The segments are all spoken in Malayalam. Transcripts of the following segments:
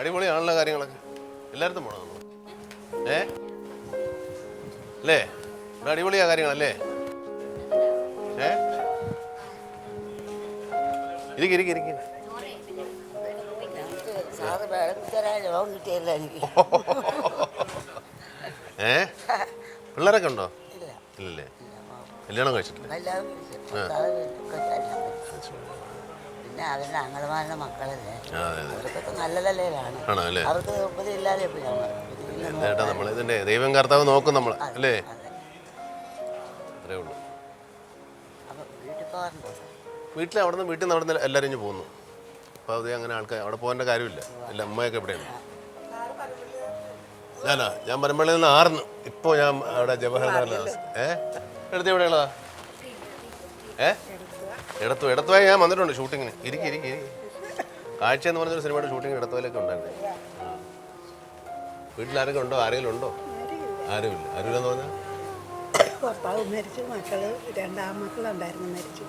അടിപൊളിയാണല്ലോ കാര്യങ്ങളൊക്കെ. എല്ലായിടത്തും പോകണം നമ്മൾ. അല്ലേ? ഇവിടെ അടിപൊളിയാ കാര്യങ്ങളല്ലേ? ഇരിക്കും. പിള്ളേരൊക്കെ ഉണ്ടോ? ഇല്ലേ? കല്യാണം കഴിച്ചിട്ടില്ല. പിന്നെ അവരുടെ അങ്ങളമാരുടെ മക്കളല്ലേ, അവർക്കൊക്കെ നല്ലതല്ലേ അവർക്ക് ഇല്ലാതെ നമ്മൾ ഇതിന്റെ ദൈവം കർത്താവ് നോക്കും നമ്മൾ അല്ലേ? അത്രേ ഉള്ളൂ. വീട്ടിൽ വീട്ടിൽ നിന്ന് എല്ലാവരും ഇഞ്ഞ് പോകുന്നു. അപ്പോൾ അത് അങ്ങനെ ആൾക്കാർ അവിടെ പോകേണ്ട കാര്യമില്ല. അല്ല, അമ്മയൊക്കെ എവിടെയാണ്? ഞാൻ പരമ്പള്ളിയിൽ നിന്ന് ആർന്ന്. ഇപ്പോൾ ഞാൻ അവിടെ ജവഹർലാൽ എടുത്ത് എവിടെയുള്ളതാ? ഇടത്തുവായി ഞാൻ വന്നിട്ടുണ്ട് ഷൂട്ടിങ്ങിന്. ഇരിക്കി കാഴ്ച എന്ന് പറഞ്ഞൊരു സിനിമയുടെ ഷൂട്ടിങ്ങിന് ഇടത്തുവായിലൊക്കെ ഉണ്ടായിരുന്നു. വീട്ടിലാരൊക്കെ ഉണ്ടോ? ആരെങ്കിലും ഉണ്ടോ? ആരുമില്ല. ആരുമില്ലെന്ന് പറഞ്ഞാൽ ഭർത്താവ് മരിച്ചു, മക്കള് 2 ആൺമക്കളുണ്ടായിരുന്നു, മരിച്ചു.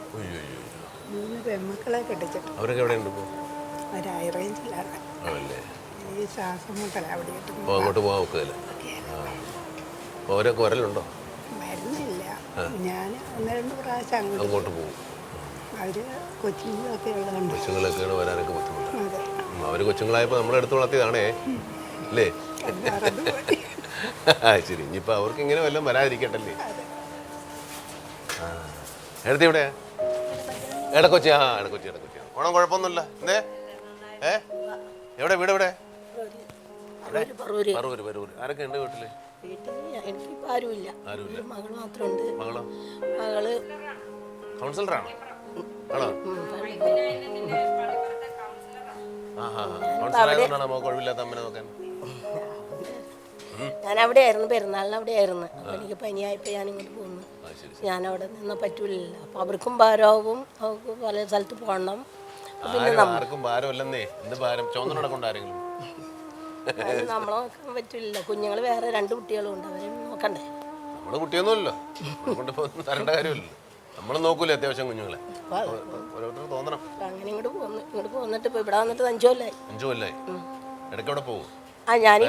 3 പെൺമക്കളെ കെട്ടിച്ചിട്ടു. അവരൊക്കെ എവിടെയുണ്ട് ഇപ്പോൾ? അവർ ഹൈ റേഞ്ചിലാണ്. ഈ ശ്വാസം മുട്ടല അവിടെ അങ്ങോട്ട് പോകാൻ നോക്കുകയല്ല. ഓരോ കുരലുണ്ടോ? മരുന്നില്ല. ഞാൻ 1-2 പ്രാവശ്യം അങ്ങോട്ട് പോകും. അവര് കൊച്ചുങ്ങളൊക്കെ ഉള്ളതുകൊണ്ട് കൊച്ചുങ്ങളൊക്കെയാണ് വരാനൊക്കെ ബുദ്ധിമുട്ട്. അവർ കൊച്ചുങ്ങളായപ്പോൾ നമ്മളെടുത്ത് വളർത്തിയതാണേ അല്ലേ? ശരി, ഇനിയിപ്പോൾ അവർക്ക് ഇങ്ങനെ വല്ലതും വരാതിരിക്കട്ടല്ലേ. എടുത്ത് എവിടെയാ? ഇടക്കൊച്ചി. ഇടക്കൊച്ചി. ഓണം കുഴപ്പമൊന്നുമില്ല. എന്തേ? എവിടെ വീട്? എവിടെ? പറവൂര്. ആരൊക്കെ ഉണ്ട് വീട്ടില്? എനിക്കിപ്പോൾ ആരുമില്ല. മകൾ മാത്രമുണ്ട്. മകളോ? മകള് കൗൺസിലറാണോ? ആണോ? കൗൺസിലറായതുകൊണ്ടാണോ മോൾക്ക് ഒഴിവില്ലാത്ത അമ്മനെ നോക്കാൻ? ഞാൻ അവിടെ ആയിരുന്നു, പെരുന്നാളിന് അവിടെ ആയിരുന്നു. അപ്പം എനിക്ക് പനിയായപ്പോൾ ഞാൻ ഇങ്ങോട്ട് പോകുന്നു. ഞാനവിടെ നിന്ന് പറ്റൂലല്ലോ. അപ്പം അവർക്കും ഭാരവും അവർക്ക് പല സ്ഥലത്ത് പോകണം. ആർക്കും ഭാരമല്ലെന്നേ. എന്ത് ഭാരം? ചോന്നനോടെ കൊണ്ടാരെങ്കിലും നമ്മളെ നോക്കാൻ പറ്റില്ല. കുഞ്ഞുങ്ങൾ വേറെ 2 കുട്ടികളും ഉണ്ട്, അവരെ നോക്കണ്ടേ? നമ്മള് കുട്ടിയൊന്നുമല്ലോ, കൊണ്ട് തരേണ്ട കാര്യമില്ലല്ലോ. നമ്മൾ നോക്കൂലേ അത്യാവശ്യം കുഞ്ഞുങ്ങളെ? ഓരോരുത്തർ തോന്നണം. അങ്ങനെ ഇങ്ങോട്ട് പോന്നിട്ട് ഇപ്പോൾ ഇവിടെ വന്നിട്ട് 5 കൊല്ലമായി. ഇടയ്ക്ക് അവിടെ പോകും? ഞാൻ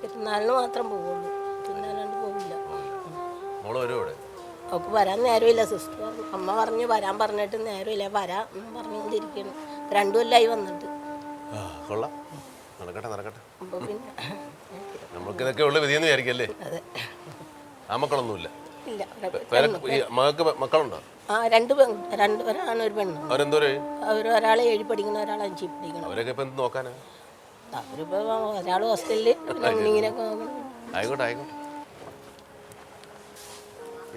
പെരുന്നാളിന് മാത്രം പോവുള്ളൂ, പിന്നെ അല്ലാണ്ട് പോവില്ല. മോള് വരും ഇവിടെ? അവൾക്ക് വരാൻ നേരമില്ല. സിസ്റ്റർ അമ്മ പറഞ്ഞു വരാൻ പറഞ്ഞിട്ട് നേരമില്ല. വരാൻ പറഞ്ഞുകൊണ്ടിരിക്കുന്നു. 2 കൊല്ലമായി വന്നിട്ട്. കൊള്ളാം, നടക്കട്ടെ. അപ്പോൾ പിന്നെ നമുക്ക് ഇതൊക്കെ ഉള്ള വിധിയെന്ന് വിചാരിക്കല്ലേ? അതെ. ആ മക്കളൊന്നുമില്ല? ഇല്ല. മകൾക്ക് മക്കളുണ്ടോ? 2 ഒരാണ്, ഒരു പെണ്ണ്. അവരെന്തോരം? ഒരാളെ 7 പഠിക്കണം, ഒരാൾ 5 പഠിക്കണം. അവരൊക്കെ ഇപ്പം എന്ത് നോക്കാനാ? അവരിപ്പോൾ ഒരാൾ ഹോസ്റ്റലിൽ ഇങ്ങനെയൊക്കെ നോക്കണം. ആയിക്കോട്ടെ.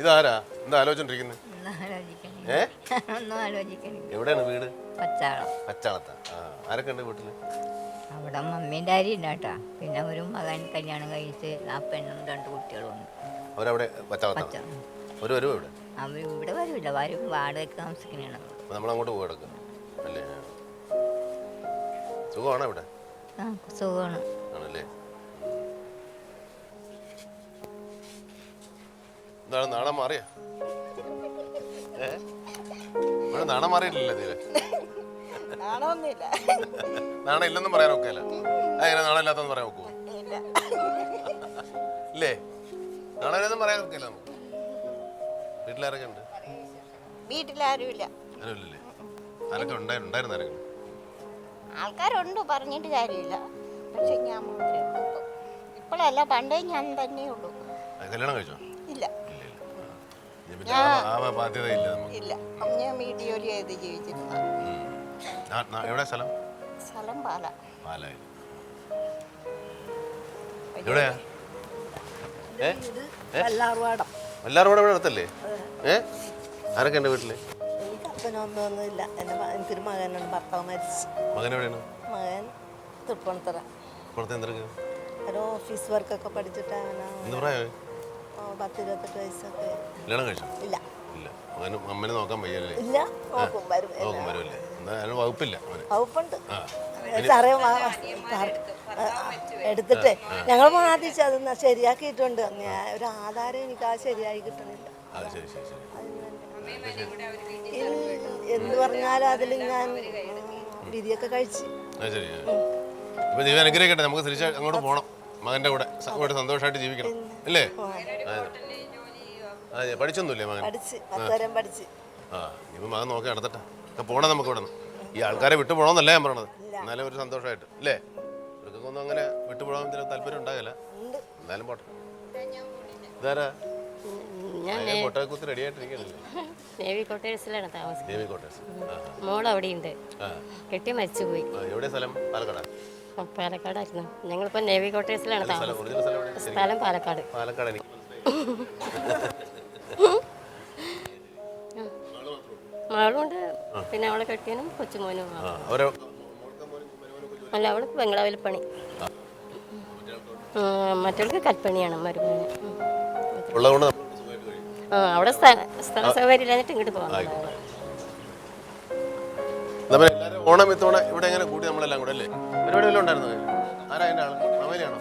ഇതാരാ? എന്താ ആലോചിച്ചോണ്ടിരിക്കുന്നത്? എവിടെയാണ് വീട്? പച്ചാളത്താ. ആരൊക്കെ ഉണ്ട് വീട്ടില്? അവിടെ മമ്മീൻ്റെ ഡാഡി ഉണ്ട് കേട്ടാ. പിന്നെ ഒരു മകൻ കല്യാണം കഴിച്ച് ആ പെണ്ണും 2 കുട്ടികളും ഉണ്ട്. അവരവിടെ പച്ചാളത്താ? ഒരു ഇവിടെ? അവർ ഇവിടെ വരില്ല, വരും. വാടകയ്ക്ക് താമസിക്കുന്നതാണ്. നമ്മളങ്ങോട്ട് പോയെടുക്കും അല്ലേ? സുഖമാണോ ഇവിടെ? ആ, സുഖമാണ്. ആണല്ലേ? എന്താണ് നാണം മാറിയ? നാണം മാറിയിട്ടില്ല തീരെ? നാണം ഇല്ലെന്നും പറയാൻ ഒക്കെയല്ല. അങ്ങനെ നാണം ഇല്ലാത്തെന്ന് പറയാൻ നോക്കുമോ? ഇല്ലേ? നാണം ഇല്ലെന്നും പറയാൻ ഒക്കെയല്ല നമുക്ക്. വീട്ടിലാരൊക്കെ ഉണ്ട്? വീട്ടിലാരുമില്ല. ആരുമില്ലേ? ആരൊക്കെ ഉണ്ടായിരുന്നു? ആരെങ്കിലും ആൾക്കാരുണ്ട്, പറഞ്ഞിട്ട് കാര്യമില്ല. പക്ഷെ ഞാൻ മാത്രമേ ഉള്ളൂ. ഇപ്പോഴല്ല, പണ്ടേ ഞാൻ തന്നെ ഉള്ളൂ. കല്യാണം കഴിച്ചോ? ഇല്ല. ഇല്ല. ഞാൻ വീട്ടിൽ ജോലി ചെയ്ത് ജീവിച്ചിരുന്ന. എവിടെ സ്ഥലം? സ്ഥലം പാലാ. എവിടെയാ? എല്ലാവരും ഇവിടെ അടുത്തല്ലേ? ആരൊക്കെ ഉണ്ട് വീട്ടില്? എനിക്ക് അപ്പനൊന്നുമില്ല. എനിക്കൊരു മകനുണ്ട്, ഭർത്താവ് മരിച്ചു. മകൻ എവിടെയാണ്? മകൻ തൃപ്പൂണിത്തറ. ഒരു ഓഫീസ് വർക്കൊക്കെ പഠിച്ചിട്ടാണ്. 10-28 വയസ്സൊക്കെ. കല്യാണം കഴിച്ചോ? ഇല്ല. അമ്മനെ നോക്കാൻ വയ്യല്ലേ? ഇല്ല, നോക്കും, വരുമല്ലേ? എന്തായാലും വകുപ്പില്ല. വകുപ്പുണ്ട് സാറേ. എടുത്തിട്ടേ ഞങ്ങൾ ബാധിച്ചു, അത് ശരിയാക്കിയിട്ടുണ്ട്. ഒരു ആധാരം എനിക്ക് ശരിയായി കിട്ടണില്ല. എന്ത് പറഞ്ഞാലും അതിൽ ഞാൻ വിധിയൊക്കെ കഴിച്ച്. അത് ശരി. ഇപ്പൊ ദൈവം അനുഗ്രഹിക്കട്ടെ, നമുക്ക് തിരിച്ച് അങ്ങോട്ട് പോകണം, മകന്റെ കൂടെ അങ്ങോട്ട് സന്തോഷമായിട്ട് ജീവിക്കണം അല്ലേ? അതെ, പഠിച്ചൊന്നുമില്ലേ മകൻ? പഠിച്ച് 10 വരെ പഠിച്ച്. ആ, ഇപ്പൊ മകൻ നോക്കി നടത്തട്ടെ. ഒക്കെ പോണം നമുക്ക് ഇവിടെ നിന്ന്. ഈ ആൾക്കാരെ വിട്ടു പോകണമെന്നല്ലേ ഞാൻ പറയണത്. എന്നാലും ഒരു സന്തോഷമായിട്ട് അല്ലേ? ഇവർക്കൊന്നും അങ്ങനെ വിട്ടുപോകാൻ താല്പര്യം ഉണ്ടാകില്ല. എന്നാലും പോട്ടെ. ഇതാരാ? പൊട്ടൊക്കെ കുത്തി റെഡി ആയിട്ടിരിക്കണല്ലേ? നേവി ക്വാർട്ടേഴ്സിലാണ് താമസം. Navy quarters. മോൾ അവിടെയുണ്ട്. കെട്ടി മരിച്ചുപോയി. എവിടെ സ്ഥലം? പാലക്കാട്. പാലക്കാടായിരുന്നു. ഞങ്ങളിപ്പോൾ നേവി ക്വാർട്ടേഴ്സിലാണ് താമസം. ഒറിജിനൽ സ്ഥലം എവിടെ? സ്ഥലം പാലക്കാട്. പാലക്കാട്. എനിക്ക് മകളുണ്ട്, പിന്നെ അവളെ കെട്ടിയനും കൊച്ചുമോനും. അവരോ? അല്ല, അവൾക്ക് ബംഗ്ലാവിൽ പണി. മറ്റവൾക്ക് കൽപ്പണിയാണ് മരുമോന്. ഉള്ളതുകൊണ്ട് അവിടെ സ്ഥല സൗകര്യം ഇല്ലാഞ്ഞിട്ട് ഇങ്ങോട്ട് പോകാം. എല്ലാവരും ഓണം ഇത്തവണ ഇവിടെ എങ്ങനെ കൂടി നമ്മളെല്ലാം കൂടെ അല്ലേ? പരിപാടി വല്ലതും ഉണ്ടായിരുന്നു? ആരാ അതിൻ്റെ ആള്? മാവേലിയാണോ?